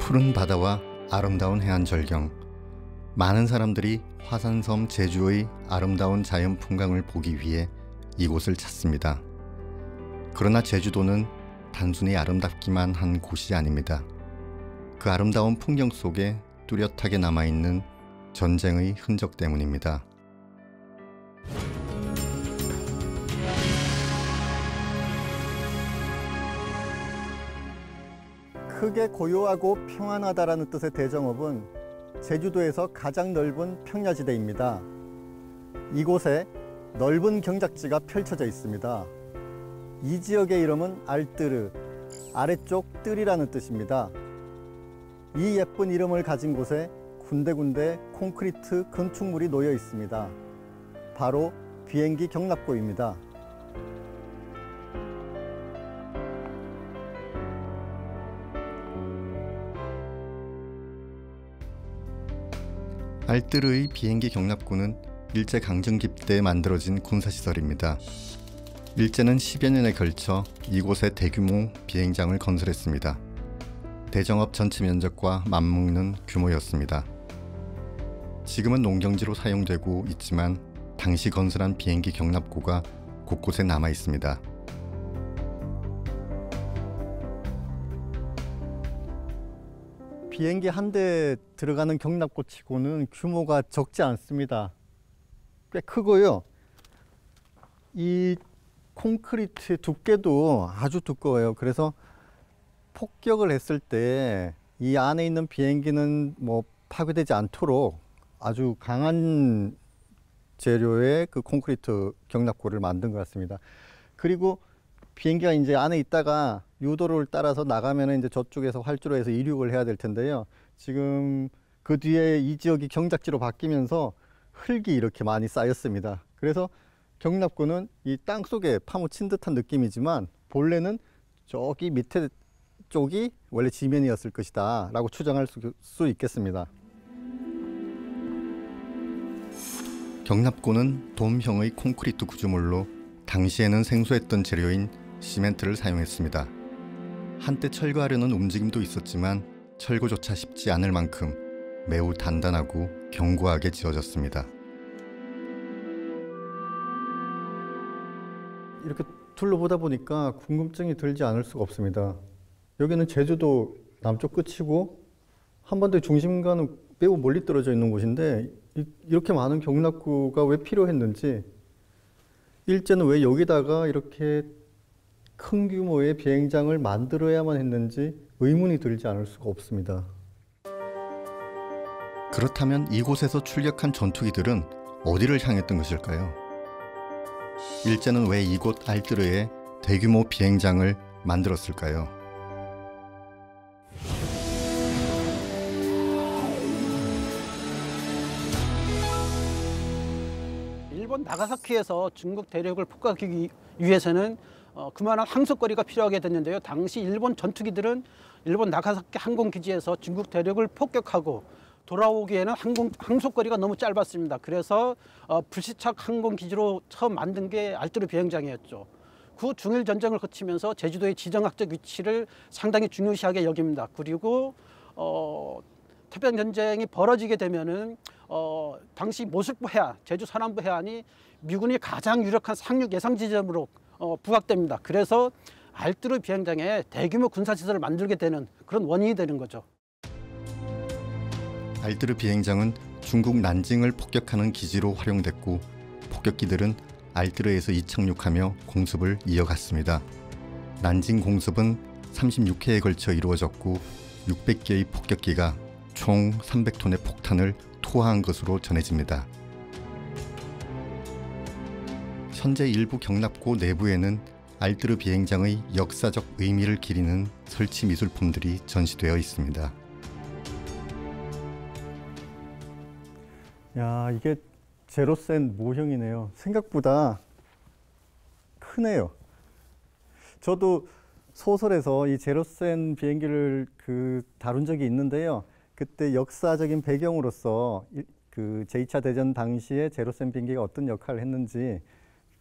푸른 바다와 아름다운 해안 절경. 많은 사람들이 화산섬 제주의 아름다운 자연 풍광을 보기 위해 이곳을 찾습니다. 그러나 제주도는 단순히 아름답기만 한 곳이 아닙니다. 그 아름다운 풍경 속에 뚜렷하게 남아있는 전쟁의 흔적 때문입니다. 크게 고요하고 평안하다라는 뜻의 대정읍은 제주도에서 가장 넓은 평야지대입니다. 이곳에 넓은 경작지가 펼쳐져 있습니다. 이 지역의 이름은 알뜨르, 아래쪽 뜰이라는 뜻입니다. 이 예쁜 이름을 가진 곳에 군데군데 콘크리트 건축물이 놓여 있습니다. 바로 비행기 경납고입니다. 알뜨르의 비행기 경납고는 일제강점기 때 만들어진 군사시설입니다. 일제는 10여 년에 걸쳐 이곳에 대규모 비행장을 건설했습니다. 대정읍 전체 면적과 맞먹는 규모였습니다. 지금은 농경지로 사용되고 있지만 당시 건설한 비행기 경납고가 곳곳에 남아 있습니다. 비행기 한 대 들어가는 경납고 치고는 규모가 적지 않습니다. 꽤 크고요. 이 콘크리트의 두께도 아주 두꺼워요. 그래서 폭격을 했을 때 이 안에 있는 비행기는 파괴되지 않도록 아주 강한 재료의 그 콘크리트 경납고를 만든 것 같습니다. 그리고 비행기가 이제 안에 있다가 유도를 따라서 나가면 이제 저쪽에서 활주로 해서 이륙을 해야 될 텐데요. 지금 그 뒤에 이 지역이 경작지로 바뀌면서 흙이 이렇게 많이 쌓였습니다. 그래서 경납고는 이 땅 속에 파묻힌 듯한 느낌이지만 본래는 저기 밑에 쪽이 원래 지면이었을 것이다 라고 추정할 수 있겠습니다. 경납고는 돔형의 콘크리트 구조물로 당시에는 생소했던 재료인 시멘트를 사용했습니다. 한때 철거하려는 움직임도 있었지만 철거조차 쉽지 않을 만큼 매우 단단하고 견고하게 지어졌습니다. 이렇게 둘러보다 보니까 궁금증이 들지 않을 수가 없습니다. 여기는 제주도 남쪽 끝이고 한반도의 중심과는 매우 멀리 떨어져 있는 곳인데 이렇게 많은 경납고가 왜 필요했는지, 일제는 왜 여기다가 이렇게 큰 규모의 비행장을 만들어야만 했는지 의문이 들지 않을 수가 없습니다. 그렇다면 이곳에서 출격한 전투기들은 어디를 향했던 것일까요? 일제는 왜 이곳 알뜨르에 대규모 비행장을 만들었을까요? 일본 나가사키에서 중국 대륙을 폭격하기 위해서는 그만한 항속거리가 필요하게 됐는데요. 당시 일본 전투기들은 일본 나가사키 항공기지에서 중국 대륙을 폭격하고 돌아오기에는 항속거리가 너무 짧았습니다. 그래서 불시착 항공기지로 처음 만든 게 알뜨르 비행장이었죠. 그 중일 전쟁을 거치면서 제주도의 지정학적 위치를 상당히 중요시하게 여깁니다. 그리고 태평양 전쟁이 벌어지게 되면은 당시 모슬포 해안, 제주 서남부 해안이 미군이 가장 유력한 상륙 예상 지점으로 부각됩니다. 그래서 알뜨르 비행장에 대규모 군사시설을 만들게 되는 그런 원인이 되는 거죠. 알뜨르 비행장은 중국 난징을 폭격하는 기지로 활용됐고 폭격기들은 알뜨르에서 이착륙하며 공습을 이어갔습니다. 난징 공습은 36회에 걸쳐 이루어졌고 600개의 폭격기가 총 300톤의 폭탄을 투하한 것으로 전해집니다. 현재 일부 경납고 내부에는 알뜨르 비행장의 역사적 의미를 기리는 설치 미술품들이 전시되어 있습니다. 야, 이게 제로센 모형이네요. 생각보다 크네요. 저도 소설에서 이 제로센 비행기를 다룬 적이 있는데요. 그때 역사적인 배경으로서 그 제2차 대전 당시에 제로센 비행기가 어떤 역할을 했는지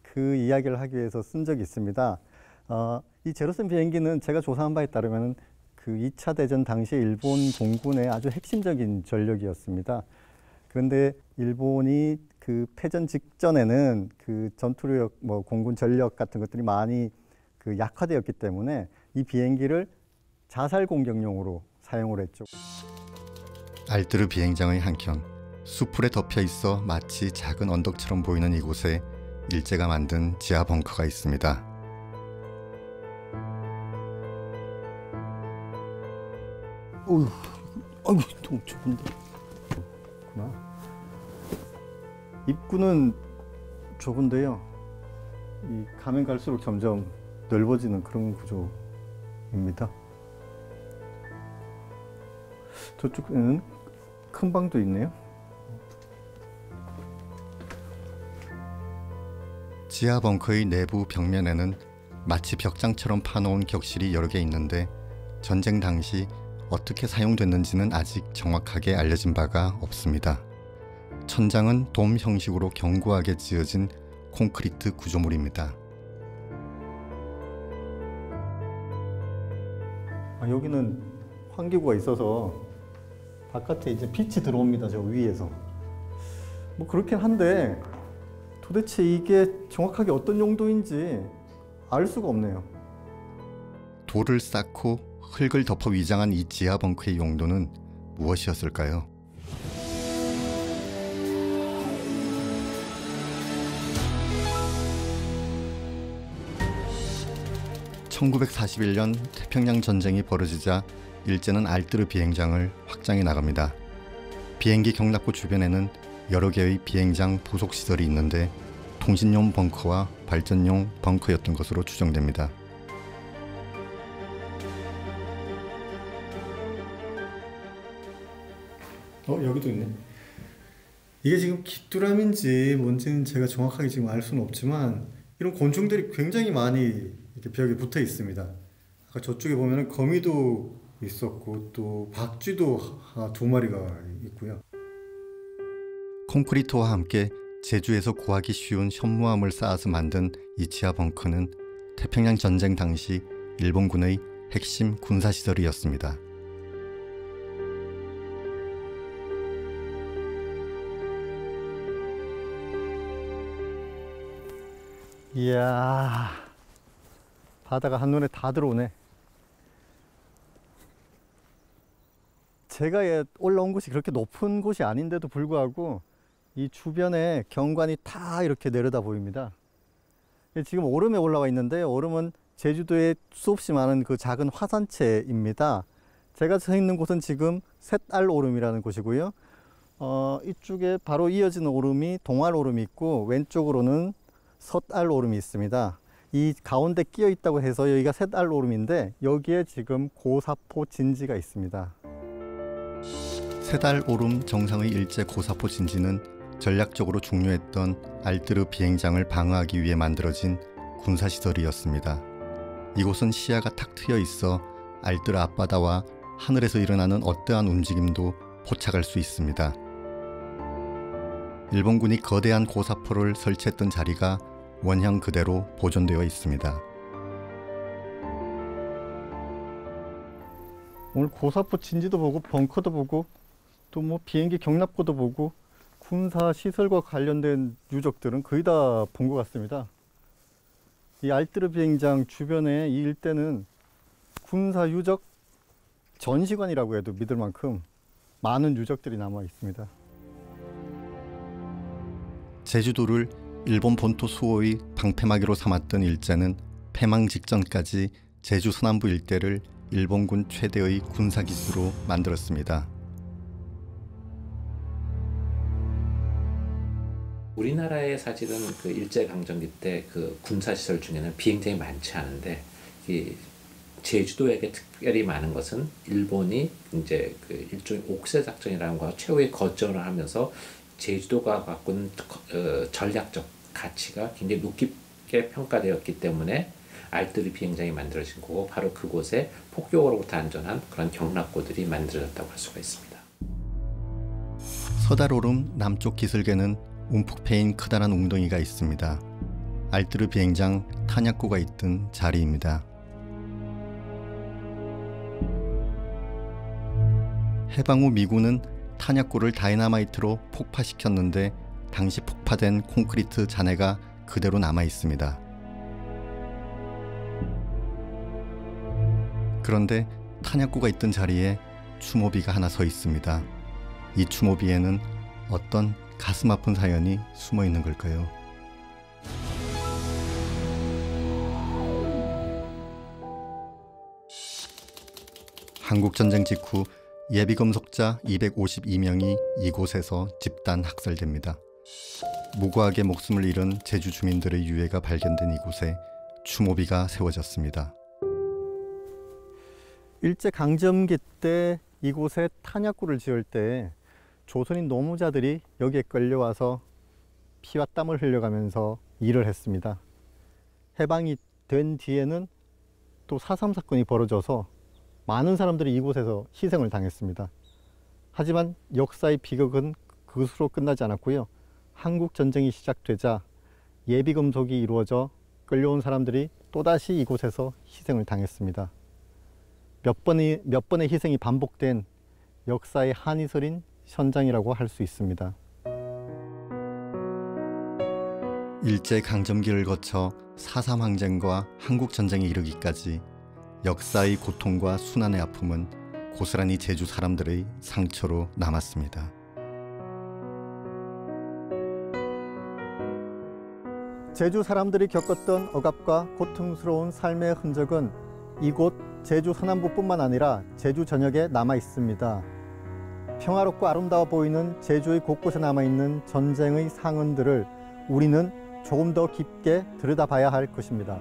그 이야기를 하기 위해서 쓴 적이 있습니다. 이 제로센 비행기는 제가 조사한 바에 따르면 그 2차 대전 당시 일본 공군의 아주 핵심적인 전력이었습니다. 그런데 일본이 그 패전 직전에는 그 전투력, 뭐 공군 전력 같은 것들이 많이 그 약화되었기 때문에 이 비행기를 자살 공격용으로 사용을 했죠. 알뜨르 비행장의 한켠, 수풀에 덮여 있어 마치 작은 언덕처럼 보이는 이곳에 일제가 만든 지하 벙커가 있습니다. 어휴, 아이고, 너무 좁은데. 그렇구나. 입구는 좁은데요. 이 가면 갈수록 점점 넓어지는 그런 구조입니다. 저쪽에는 큰 방도 있네요. 지하 벙커의 내부 벽면에는 마치 벽장처럼 파놓은 격실이 여러 개 있는데 전쟁 당시 어떻게 사용됐는지는 아직 정확하게 알려진 바가 없습니다. 천장은 돔 형식으로 견고하게 지어진 콘크리트 구조물입니다. 여기는 환기구가 있어서 바깥에 이제 빛이 들어옵니다. 저 위에서. 뭐 그렇긴 한데 도대체 이게 정확하게 어떤 용도인지 알 수가 없네요. 돌을 쌓고 흙을 덮어 위장한 이 지하 벙커의 용도는 무엇이었을까요? (1941년) 태평양 전쟁이 벌어지자 일제는 알뜨르 비행장을 확장해 나갑니다. 비행기 경납고 주변에는 여러 개의 비행장 부속 시설이 있는데 통신용 벙커와 발전용 벙커였던 것으로 추정됩니다. 여기도 있네. 이게 지금 귀뚜라미인지 뭔지는 제가 정확하게 지금 알 수는 없지만 이런 곤충들이 굉장히 많이 이렇게 벽에 붙어 있습니다. 아까 저쪽에 보면은 거미도 있었고 또 박쥐도 두 마리가 있고요. 콘크리트와 함께 제주에서 구하기 쉬운 현무암을 쌓아서 만든 이 지하 벙커는 태평양 전쟁 당시 일본군의 핵심 군사시설이었습니다. 이야, 바다가 한눈에 다 들어오네. 제가 올라온 곳이 그렇게 높은 곳이 아닌데도 불구하고 이 주변에 경관이 다 이렇게 내려다 보입니다. 지금 오름에 올라와 있는데 오름은 제주도에 수없이 많은 그 작은 화산체입니다. 제가 서 있는 곳은 지금 셋알 오름이라는 곳이고요. 이쪽에 바로 이어지는 오름이 동알 오름이 있고 왼쪽으로는 섣알 오름이 있습니다. 이 가운데 끼어 있다고 해서 여기가 셋알 오름인데 여기에 지금 고사포 진지가 있습니다. 셋알 오름 정상의 일제 고사포 진지는 전략적으로 중요했던 알뜨르 비행장을 방어하기 위해 만들어진 군사시설이었습니다. 이곳은 시야가 탁 트여 있어 알뜨르 앞바다와 하늘에서 일어나는 어떠한 움직임도 포착할 수 있습니다. 일본군이 거대한 고사포를 설치했던 자리가 원형 그대로 보존되어 있습니다. 오늘 고사포 진지도 보고 벙커도 보고 또 뭐 비행기 경납고도 보고 군사 시설과 관련된 유적들은 거의 다 본 것 같습니다. 이 알뜨르 비행장 주변에 이 일대는 군사 유적 전시관이라고 해도 믿을 만큼 많은 유적들이 남아 있습니다. 제주도를 일본 본토 수호의 방패막이로 삼았던 일제는 패망 직전까지 제주 서남부 일대를 일본군 최대의 군사기지로 만들었습니다. 우리나라의 사실은 그 일제강점기 때 그 군사시설 중에는 비행장이 많지 않은데 이 제주도에게 특별히 많은 것은 일본이 이제 그 일종의 옥새 작전이라는 거 최후의 거점을 하면서 제주도가 갖고 있는 전략적 가치가 굉장히 높게 평가되었기 때문에 알뜨르 비행장이 만들어진 거고 바로 그곳에 폭격으로부터 안전한 그런 경납고들이 만들어졌다고 할 수가 있습니다. 서달오름 남쪽 기슭에는 움푹 패인 크다란 웅덩이가 있습니다. 알뜨르 비행장 탄약고가 있던 자리입니다. 해방 후 미군은 탄약고를 다이너마이트로 폭파시켰는데 당시 폭파된 콘크리트 잔해가 그대로 남아 있습니다. 그런데 탄약고가 있던 자리에 추모비가 하나 서 있습니다. 이 추모비에는 어떤 가슴 아픈 사연이 숨어 있는 걸까요? 한국전쟁 직후 예비금속자 252명이 이곳에서 집단 학살됩니다. 무고하게 목숨을 잃은 제주 주민들의 유해가 발견된 이곳에 추모비가 세워졌습니다. 일제강점기 때 이곳에 탄약고를 지을 때 조선인 노무자들이 여기에 끌려와서 피와 땀을 흘려가면서 일을 했습니다. 해방이 된 뒤에는 또 4.3 사건이 벌어져서 많은 사람들이 이곳에서 희생을 당했습니다. 하지만 역사의 비극은 그것으로 끝나지 않았고요. 한국전쟁이 시작되자 예비금속이 이루어져 끌려온 사람들이 또다시 이곳에서 희생을 당했습니다. 몇 번의 희생이 반복된 역사의 한이 서린 현장이라고 할 수 있습니다. 일제강점기를 거쳐 4.3 항쟁과 한국전쟁에 이르기까지 역사의 고통과 순환의 아픔은 고스란히 제주 사람들의 상처로 남았습니다. 제주 사람들이 겪었던 억압과 고통스러운 삶의 흔적은 이곳 제주 서남부뿐만 아니라 제주 전역에 남아 있습니다. 평화롭고 아름다워 보이는 제주의 곳곳에 남아있는 전쟁의 상흔들을 우리는 조금 더 깊게 들여다봐야 할 것입니다.